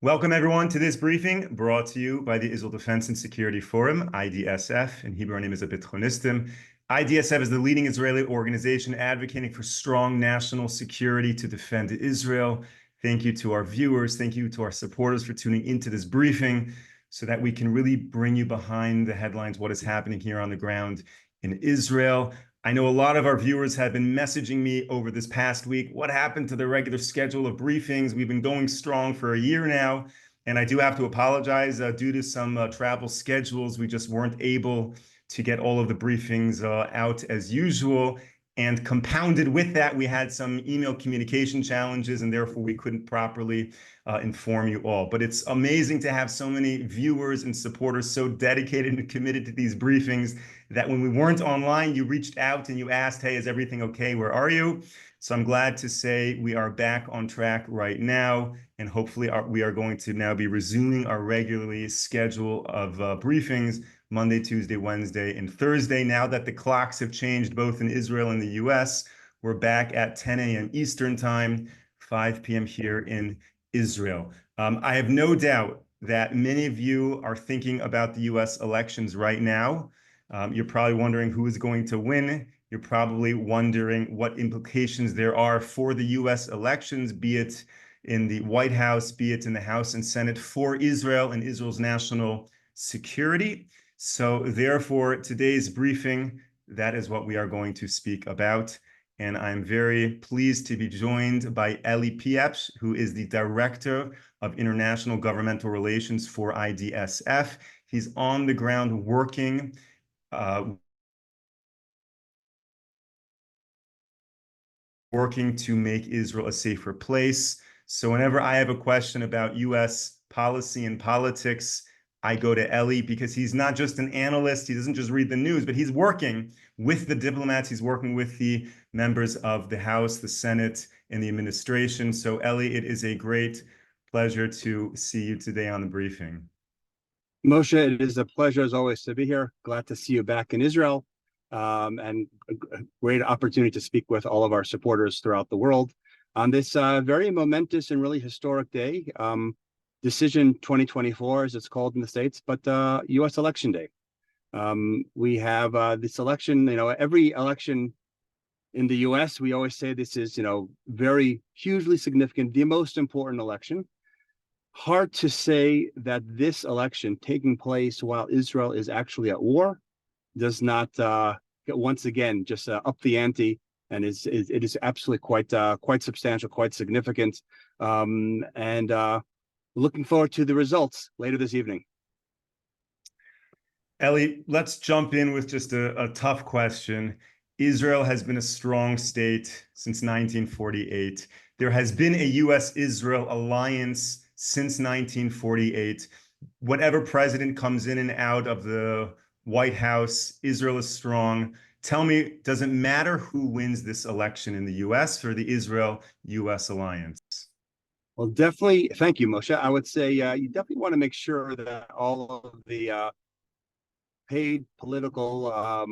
Welcome, everyone, to this briefing brought to you by the Israel Defense and Security Forum, IDSF. In Hebrew, our name is Bitronistim. IDSF is the leading Israeli organization advocating for strong national security to defend Israel. Thank you to our viewers. Thank you to our supporters for tuning into this briefing so that we can really bring you behind the headlines, what is happening here on the ground in Israel. I know a lot of our viewers have been messaging me over this past week. What happened to the regular schedule of briefings? We've been going strong for a year now, and I do have to apologize due to some travel schedules. We just weren't able to get all of the briefings out as usual. And compounded with that, we had some email communication challenges, and therefore we couldn't properly inform you all. But it's amazing to have so many viewers and supporters so dedicated and committed to these briefings that when we weren't online, you reached out and you asked, hey, is everything okay? Where are you? So I'm glad to say we are back on track right now, and hopefully we are going to now be resuming our regularly schedule of briefings Monday, Tuesday, Wednesday, and Thursday. Now that the clocks have changed both in Israel and the US, we're back at 10 a.m. Eastern time, 5 p.m. here in Israel. I have no doubt that many of you are thinking about the US elections right now. You're probably wondering who is going to win. You're probably wondering what implications there are for the US elections, be it in the White House, be it in the House and Senate, for Israel and Israel's national security. So therefore, today's briefing, that is what we are going to speak about. And I'm very pleased to be joined by Elie Pieprz, who is the Director of International Governmental Relations for IDSF. He's on the ground working to make Israel a safer place. So whenever I have a question about US policy and politics, I go to Elie because he's not just an analyst. He doesn't just read the news, but he's working with the diplomats. He's working with the members of the House, the Senate, and the administration. So Elie, it is a great pleasure to see you today on the briefing. Moshe, it is a pleasure as always to be here. Glad to see you back in Israel, and a great opportunity to speak with all of our supporters throughout the world on this very momentous and really historic day. Decision 2024, as it's called in the States, but U.S. Election Day. We have this election, every election in the U.S., we always say this is, very hugely significant, the most important election. Hard to say that this election taking place while Israel is actually at war does not once again just up the ante, and it is absolutely quite substantial, quite significant, and looking forward to the results later this evening. Elie, let's jump in with just a tough question. Israel has been a strong state since 1948. There has been a U.S.-Israel alliance since 1948. Whatever president comes in and out of the White House, Israel is strong. Tell me, does it matter who wins this election in the U.S. or the Israel-U.S. alliance? Well, definitely. Thank you, Moshe. I would say you definitely want to make sure that all of the paid political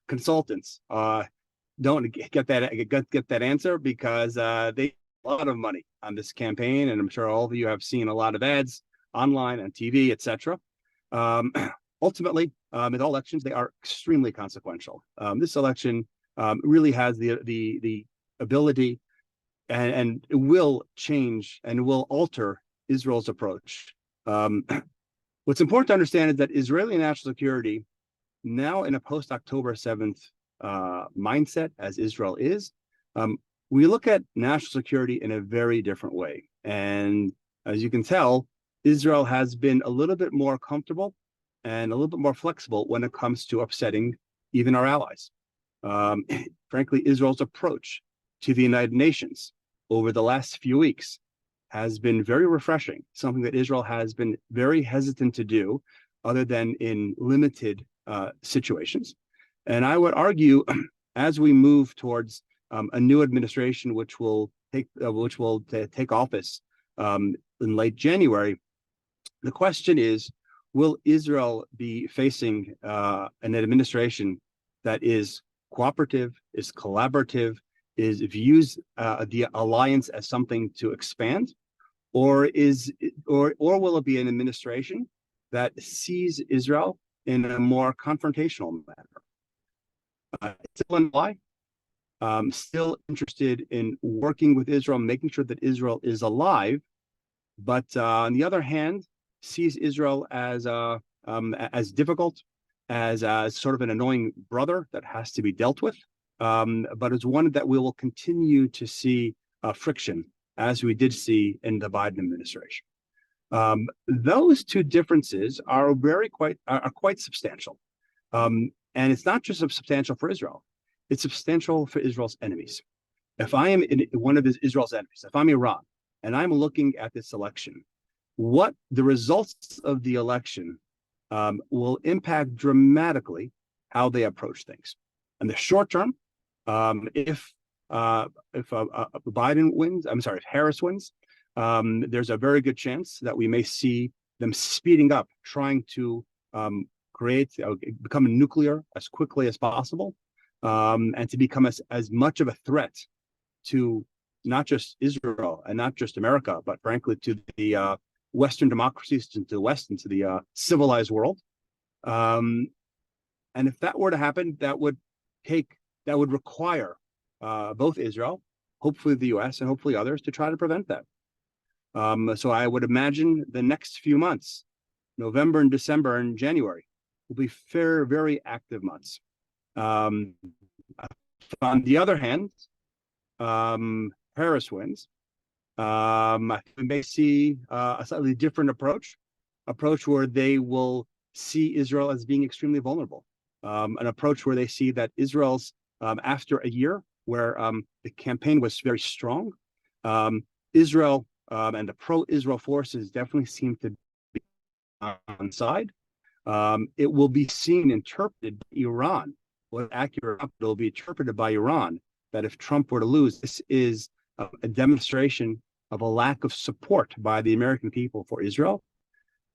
consultants don't get that answer, because they a lot of money on this campaign, and I'm sure all of you have seen a lot of ads online, on TV, etc. Ultimately, in all elections, they are extremely consequential. This election really has the ability, and it will change and will alter Israel's approach. What's important to understand is that Israeli national security, now in a post-October 7th mindset, as Israel is, we look at national security in a very different way. And as you can tell, Israel has been a little bit more comfortable and a little bit more flexible when it comes to upsetting even our allies. Frankly, Israel's approach to the United Nations over the last few weeks has been very refreshing, something that Israel has been very hesitant to do other than in limited situations. And I would argue, as we move towards a new administration, which will take office in late January, the question is, will Israel be facing an administration that is cooperative, is collaborative, views the alliance as something to expand, or or will it be an administration that sees Israel in a more confrontational manner? Still in lie, still interested in working with Israel, making sure that Israel is alive, but on the other hand, sees Israel as difficult, as sort of an annoying brother that has to be dealt with, but it's one that we will continue to see friction, as we did see in the Biden administration. Those two differences are quite substantial, and it's not just substantial for Israel; it's substantial for Israel's enemies. If I am one of Israel's enemies, if I'm Iran, and I'm looking at this election, what the results of the election will impact dramatically how they approach things. In the short term, if Biden wins, if Harris wins, there's a very good chance that we may see them speeding up, trying to become nuclear as quickly as possible, and to become as much of a threat to not just Israel and not just America, but frankly to the Western democracies, to the West, and to the civilized world. And if that were to happen, that would require both Israel, hopefully the U.S., and hopefully others to try to prevent that. So I would imagine the next few months, November and December and January, will be very active months. On the other hand, Harris wins. I think we may see a slightly different approach where they will see Israel as being extremely vulnerable. An approach where they see that Israel's, after a year where the campaign was very strong, Israel and the pro-Israel forces definitely seem to be on side. It will be interpreted by Iran, it will be interpreted by Iran that if Trump were to lose, this is a demonstration of a lack of support by the American people for Israel.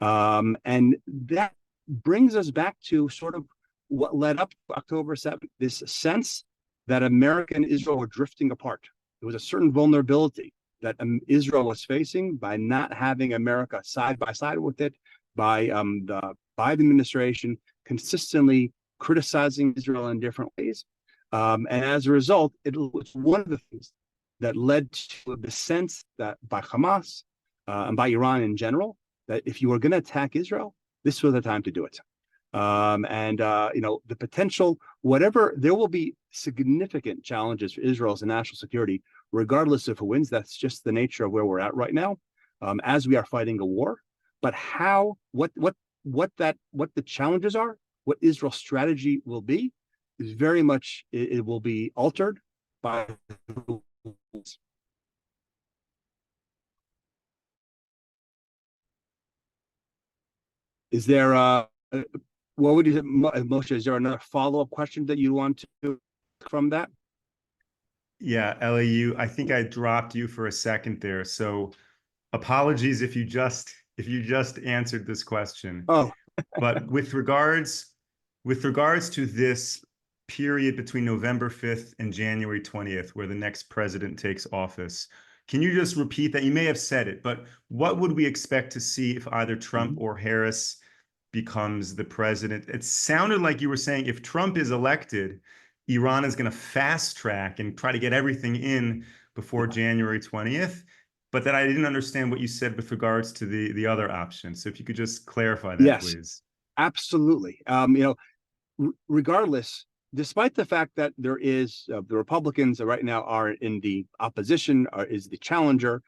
And that brings us back to sort of what led up to October 7th, this sense that America and Israel were drifting apart. There was a certain vulnerability that Israel was facing by not having America side by side with it, by the Biden administration consistently criticizing Israel in different ways. And as a result, it was one of the things that led to the sense that by Hamas and by Iran in general, that if you were going to attack Israel, this was the time to do it. The potential, there will be significant challenges for Israel's national security, regardless of who wins. That's just the nature of where we're at right now, as we are fighting a war. But what the challenges are, what Israel's strategy will be, is very much, it will be altered by. Is there what would you say, Moshe? Is there another follow-up question that you want to from that? Yeah, Elie, I think I dropped you for a second there. So apologies if you just answered this question. Oh, but with regards to this period between November 5th and January 20th, where the next president takes office, can you just repeat that? You may have said it, but what would we expect to see if either Trump or Harris becomes the president? It sounded like you were saying if Trump is elected, Iran is going to fast track and try to get everything in before January 20th, but that I didn't understand what you said with regards to the other option. So if you could just clarify that, yes, please. Absolutely. Regardless, despite the fact that there is the Republicans right now are in the opposition, is the challenger,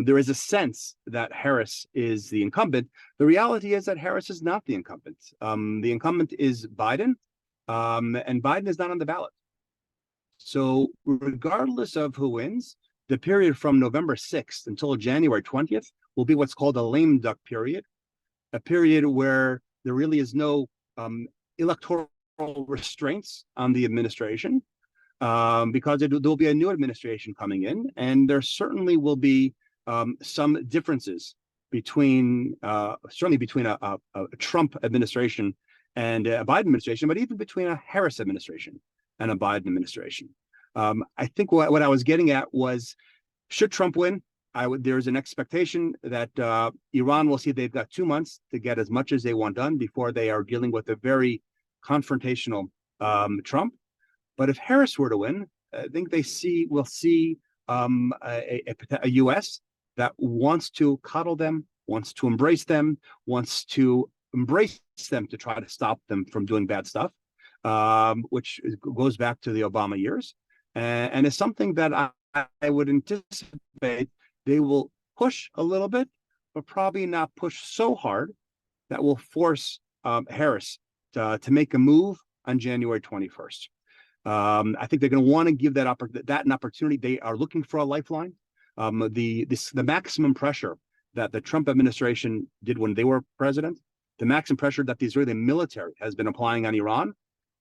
there is a sense that Harris is the incumbent. The reality is that Harris is not the incumbent. The incumbent is Biden, and Biden is not on the ballot. So regardless of who wins, the period from November 6th until January 20th will be what's called a lame duck period, a period where there really is no electoral restraints on the administration, because there will be a new administration coming in, and there certainly will be some differences between a Trump administration and a Biden administration, but even between a Harris administration and a Biden administration. I think what I was getting at was, should Trump win, there's an expectation that Iran will see they've got 2 months to get as much as they want done before they are dealing with a very confrontational Trump. But if Harris were to win, I think we'll see a U.S. that wants to coddle them, wants to embrace them, wants to embrace them to try to stop them from doing bad stuff, which goes back to the Obama years, and is something that I would anticipate they will push a little bit, but probably not push so hard that will force Harris to make a move on January 21st. I think they're going to want to give that an opportunity. They are looking for a lifeline. The maximum pressure that the Trump administration did when they were president, the maximum pressure that the Israeli military has been applying on Iran,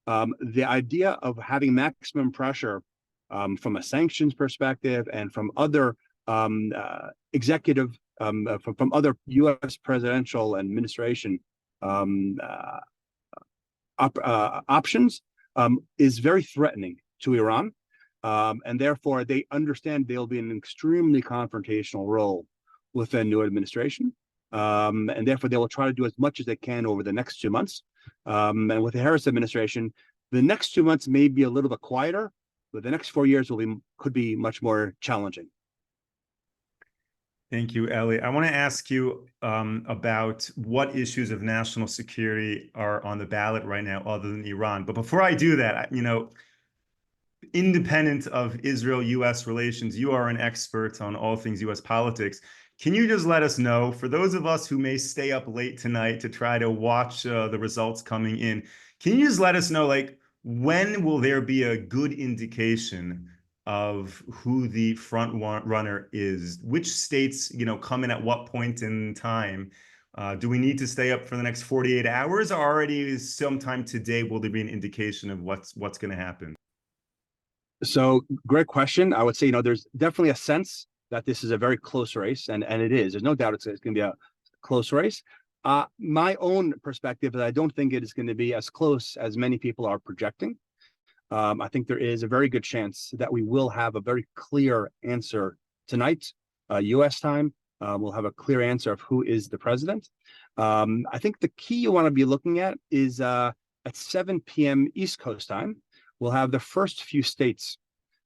the idea of having maximum pressure from a sanctions perspective and from other executive, from other U.S. presidential administration options is very threatening to Iran. And therefore, they understand they'll be in an extremely confrontational role with the new administration. And therefore, they will try to do as much as they can over the next 2 months. And with the Harris administration, the next 2 months may be a little bit quieter, but the next 4 years could be much more challenging. Thank you, Elie. I want to ask you about what issues of national security are on the ballot right now other than Iran. But before I do that, independent of Israel-U.S. relations, you are an expert on all things U.S. politics. Can you just let us know, for those of us who may stay up late tonight to try to watch the results coming in, can you just let us know, when will there be a good indication of who the front runner is? Which states, come in at what point in time? Do we need to stay up for the next 48 hours, or already sometime today will there be an indication of what's going to happen? So, great question. I would say, there's definitely a sense that this is a very close race, and it is. There's no doubt it's going to be a close race. My own perspective is I don't think it is going to be as close as many people are projecting. I think there is a very good chance that we will have a very clear answer tonight, U.S. time. We'll have a clear answer of who is the president. I think the key you want to be looking at is at 7 p.m. East Coast time, we'll have the first few states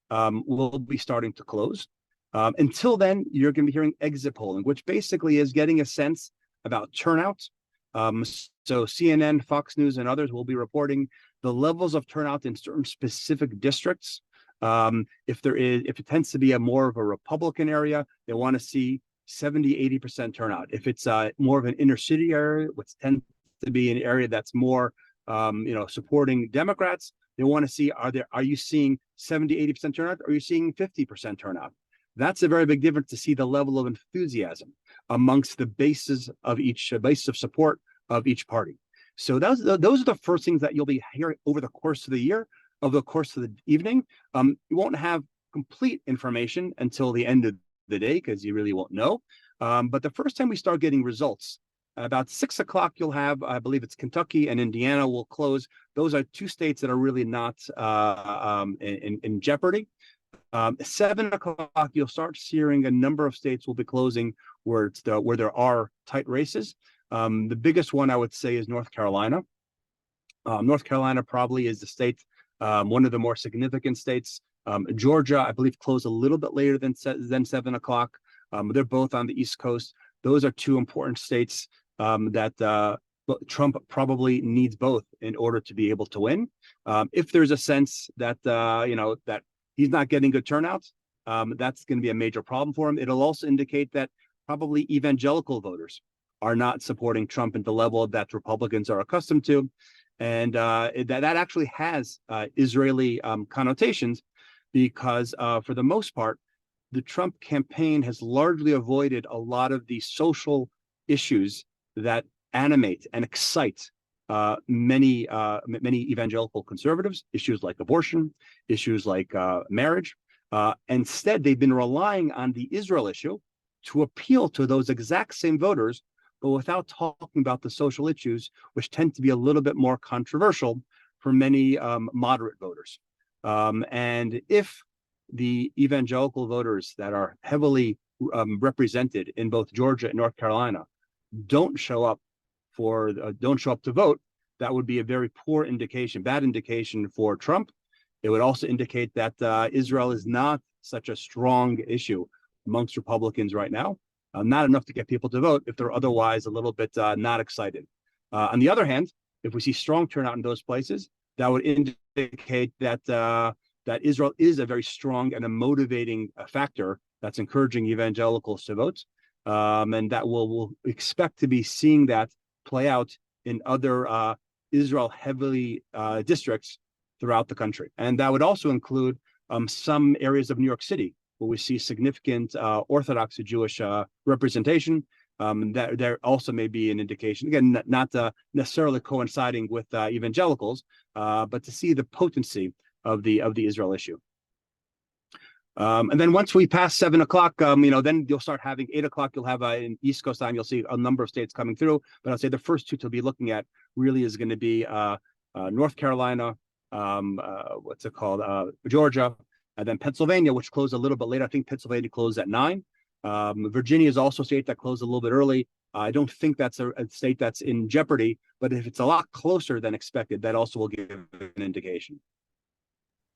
will be starting to close. Until then, you're going to be hearing exit polling, which basically is getting a sense about turnout. So CNN, Fox News, and others will be reporting the levels of turnout in certain specific districts. If it tends to be more of a Republican area, they want to see 70-80% turnout. If it's more of an inner city area, which tends to be an area that's more supporting Democrats, they want to see are you seeing 70-80% turnout, or are you seeing 50% turnout? That's a very big difference to see the level of enthusiasm amongst the bases of support of each party. So those are the first things that you'll be hearing over the course of the year, over the course of the evening. You won't have complete information until the end of the day because you really won't know. But the first time we start getting results, about 6 o'clock, you'll have, I believe it's Kentucky and Indiana will close. Those are two states that are really not in jeopardy. 7 o'clock, you'll start hearing a number of states will be closing where there are tight races. The biggest one I would say is North Carolina. North Carolina probably is the state, one of the more significant states. Georgia, I believe, closed a little bit later than 7 o'clock. They're both on the East Coast. Those are two important states that Trump probably needs both in order to be able to win. If there's a sense that that he's not getting good turnouts, that's going to be a major problem for him. It'll also indicate that probably evangelical voters are not supporting Trump at the level that Republicans are accustomed to. And that actually has Israeli connotations because for the most part, the Trump campaign has largely avoided a lot of the social issues that animate and excite many evangelical conservatives, issues like abortion, issues like marriage. Instead, they've been relying on the Israel issue to appeal to those exact same voters, but without talking about the social issues, which tend to be a little bit more controversial for many moderate voters. And if the evangelical voters that are heavily represented in both Georgia and North Carolina don't show up to vote, that would be a very poor indication, bad indication for Trump. It would also indicate that Israel is not such a strong issue amongst Republicans right now, not enough to get people to vote if they're otherwise a little bit not excited. On the other hand, if we see strong turnout in those places, that would indicate that Israel is a very strong and a motivating factor that's encouraging evangelicals to vote, and that we'll expect to be seeing that play out in other Israel-heavily districts throughout the country. And that would also include some areas of New York City where we see significant Orthodox Jewish representation. That there also may be an indication, again, not necessarily coinciding with evangelicals, but to see the potency of the Israel issue. And then once we pass 7 o'clock, then you'll start having 8 o'clock. You'll have in East Coast time, you'll see a number of states coming through. But I'd say the first two to be looking at really is going to be North Carolina, Georgia, and then Pennsylvania, which closed a little bit later. I think Pennsylvania closed at 9. Virginia is also a state that closed a little bit early. I don't think that's a state that's in jeopardy, but if it's a lot closer than expected, that also will give an indication.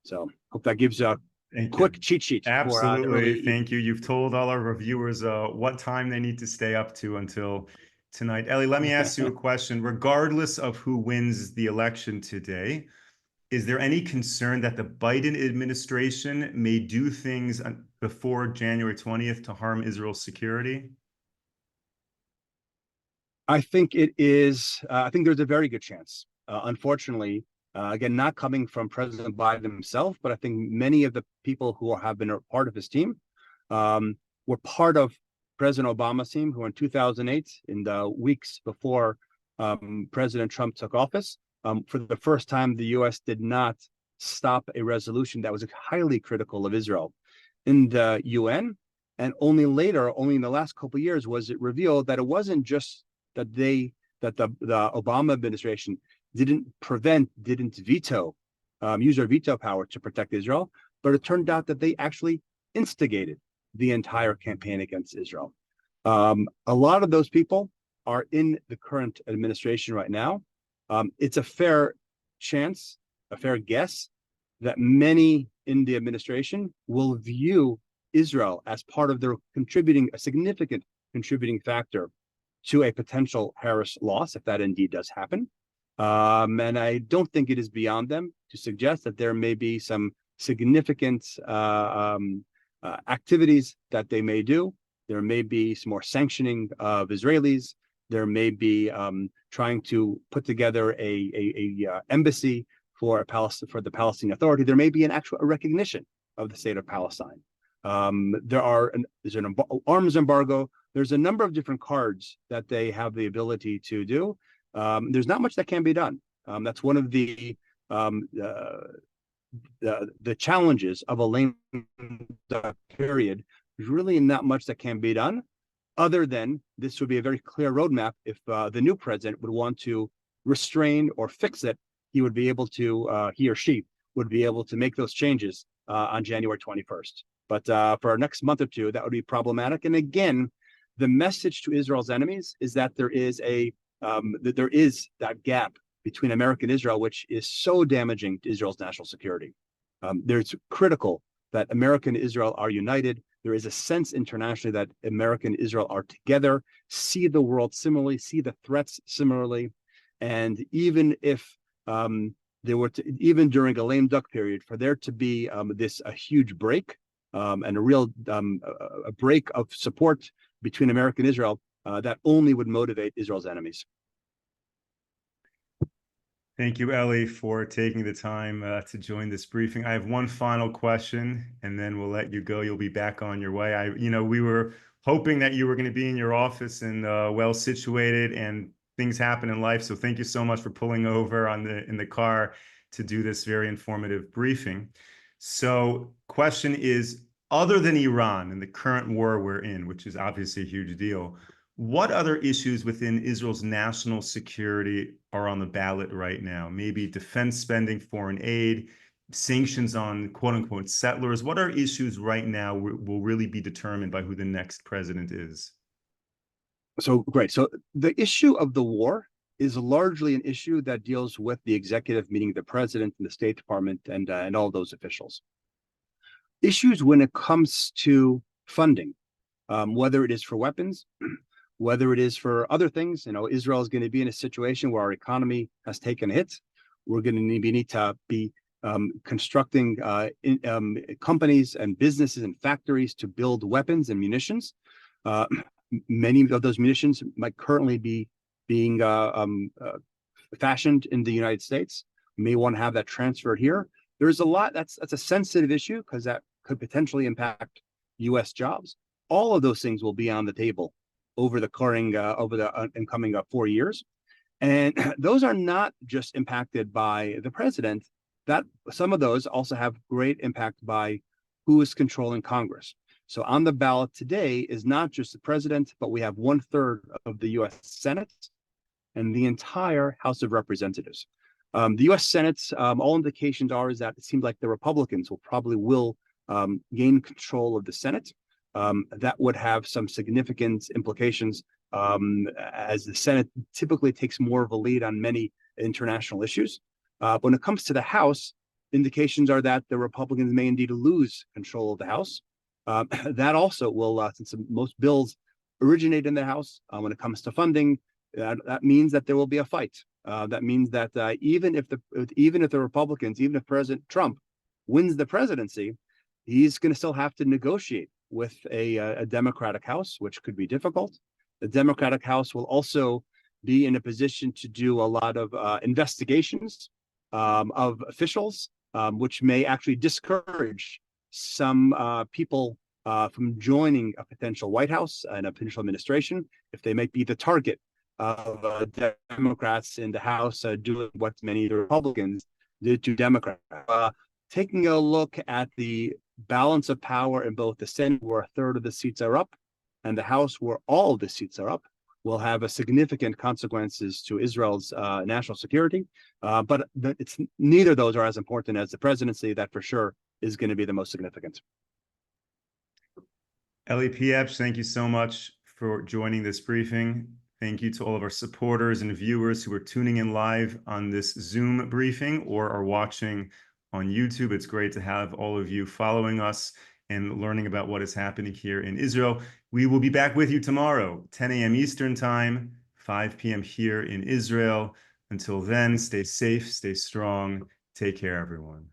So hope that gives you a quick cheat sheet. Absolutely. Thank you. You've told all our reviewers what time they need to stay up to until tonight. Elie, let me ask you a question. Regardless of who wins the election today, is there any concern that the Biden administration may do things before January 20th to harm Israel's security? I think it is. I think there's a very good chance. Unfortunately, again, not coming from President Biden himself, but I think many of the people who have been a part of his team were part of President Obama's team, who in 2008, in the weeks before President Trump took office, for the first time, the U.S. did not stop a resolution that was highly critical of Israel in the UN. And only later, only in the last couple of years, was it revealed that it wasn't just that the Obama administration didn't veto, use their veto power to protect Israel, but it turned out that they actually instigated the entire campaign against Israel. A lot of those people are in the current administration right now. It's a fair chance, a fair guess, that many in the administration will view Israel as part of their a significant contributing factor to a potential Harris loss, if that indeed does happen. And I don't think it is beyond them to suggest that there may be some significant activities that they may do. There may be some more sanctioning of Israelis. There may be trying to put together a embassy for the Palestinian Authority. There may be an actual recognition of the state of Palestine. There's an arms embargo. There's a number of different cards that they have the ability to do. There's not much that can be done. That's one of the challenges of a lame duck period. There's really not much that can be done, other than this would be a very clear roadmap. If the new president would want to restrain or fix it, he would be able to, he or she would be able to make those changes on January 21st. But for our next month or two, that would be problematic. And again, the message to Israel's enemies is that there is that gap between America and Israel, which is so damaging to Israel's national security. It's critical that America and Israel are united. There is a sense internationally that America and Israel are together, see the world similarly, see the threats similarly. And even if even during a lame duck period, for there to be a huge break and a real a break of support between America and Israel, that only would motivate Israel's enemies. Thank you, Elie, for taking the time to join this briefing. I have one final question, and then we'll let you go. You'll be back on your way. We were hoping that you were going to be in your office and well situated, and things happen in life. So thank you so much for pulling over in the car to do this very informative briefing. So question is, other than Iran and the current war we're in, which is obviously a huge deal, what other issues within Israel's national security are on the ballot right now? Maybe defense spending, foreign aid, sanctions on quote unquote settlers? What are issues right now will really be determined by who the next president is? So great. So the issue of the war is largely an issue that deals with the executive, meaning the president and the State Department and all those officials. Issues when it comes to funding, whether it is for weapons, whether it is for other things. Israel is going to be in a situation where our economy has taken a hit. We're going to need to be constructing companies and businesses and factories to build weapons and munitions. Many of those munitions might currently be being fashioned in the United States. We may want to have that transferred here. There's a lot that's a sensitive issue because that could potentially impact U.S. jobs. All of those things will be on the table over the incoming 4 years, and those are not just impacted by the president. That some of those also have great impact by who is controlling Congress. So on the ballot today is not just the president, but we have 1/3 of the U.S. Senate and the entire House of Representatives. The U.S. Senate, all indications are is that it seems like the Republicans will gain control of the Senate. That would have some significant implications as the Senate typically takes more of a lead on many international issues. When it comes to the House, indications are that the Republicans may indeed lose control of the House. That also will, since most bills originate in the House, when it comes to funding, that means that there will be a fight. That means that even if the Republicans, even if President Trump wins the presidency, he's going to still have to negotiate with a Democratic House, which could be difficult. The Democratic House will also be in a position to do a lot of investigations of officials, which may actually discourage some people from joining a potential White House and a potential administration if they might be the target of Democrats in the House doing what many of the Republicans did to Democrats. Taking a look at the balance of power in both the Senate, where 1/3 of the seats are up, and the House, where all of the seats are up, will have a significant consequences to Israel's national security. But it's neither of those are as important as the presidency. That for sure is going to be the most significant. Elie Pieprz, thank you so much for joining this briefing. Thank you to all of our supporters and viewers who are tuning in live on this Zoom briefing or are watching on YouTube. It's great to have all of you following us and learning about what is happening here in Israel. We will be back with you tomorrow, 10 a.m. Eastern Time, 5 p.m. here in Israel. Until then, stay safe, stay strong. Take care, everyone.